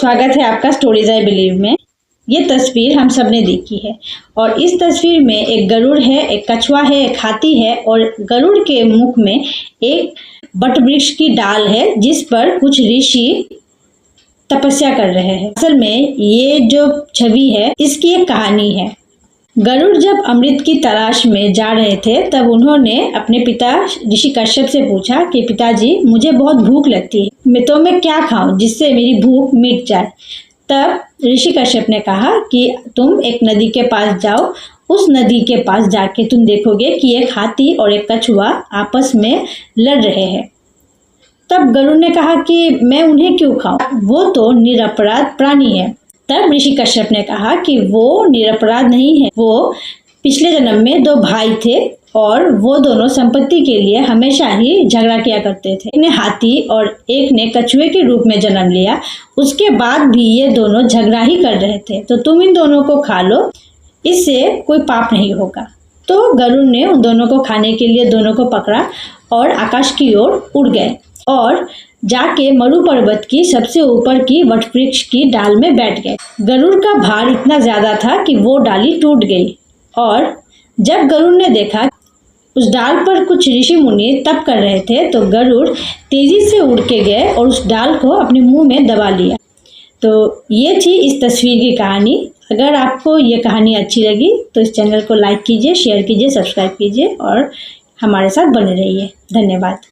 स्वागत है आपका स्टोरीज आई बिलीव में। ये तस्वीर हम सब ने देखी है और इस तस्वीर में एक गरुड़ है, एक कछुआ है, एक हाथी है और गरुड़ के मुख में एक वटवृक्ष की डाल है जिस पर कुछ ऋषि तपस्या कर रहे हैं। असल में ये जो छवि है इसकी एक कहानी है। गरुड़ जब अमृत की तलाश में जा रहे थे तब उन्होंने अपने पिता ऋषि कश्यप से पूछा कि पिताजी मुझे बहुत भूख लगती है, तो मैं क्या खाऊं जिससे मेरी भूख मिट जाए। तब ऋषि कश्यप ने कहा कि तुम एक नदी के पास जाओ, उस नदी के पास जाके तुम देखोगे कि एक हाथी और एक कछुआ आपस में लड़ रहे हैं। तब गरुड़ ने कहा कि मैं उन्हें क्यों खाऊं, वो तो निरपराध प्राणी है। तब ऋषि कश्यप ने कहा कि वो निरपराध नहीं है, वो पिछले जन्म में दो भाई थे और वो दोनों संपत्ति के लिए हमेशा ही झगड़ा किया करते थे। एक ने हाथी और एक ने कछुए के रूप में जन्म लिया, उसके बाद भी ये दोनों झगड़ा ही कर रहे थे, तो तुम इन दोनों को खा लो, इससे कोई पाप नहीं होगा। तो गरुड़ ने उन दोनों को खाने के लिए दोनों को पकड़ा और आकाश की ओर उड़ गए और जाके मरु पर्वत की सबसे ऊपर की वटवृक्ष की डाल में बैठ गए। गरुड़ का भार इतना ज्यादा था कि वो डाली टूट गई और जब गरुड़ ने देखा उस डाल पर कुछ ऋषि मुनि तप कर रहे थे तो गरुड़ तेजी से उड़ के गए और उस डाल को अपने मुंह में दबा लिया। तो ये थी इस तस्वीर की कहानी। अगर आपको ये कहानी अच्छी लगी तो इस चैनल को लाइक कीजिए, शेयर कीजिए, सब्सक्राइब कीजिए और हमारे साथ बने रहिए। धन्यवाद।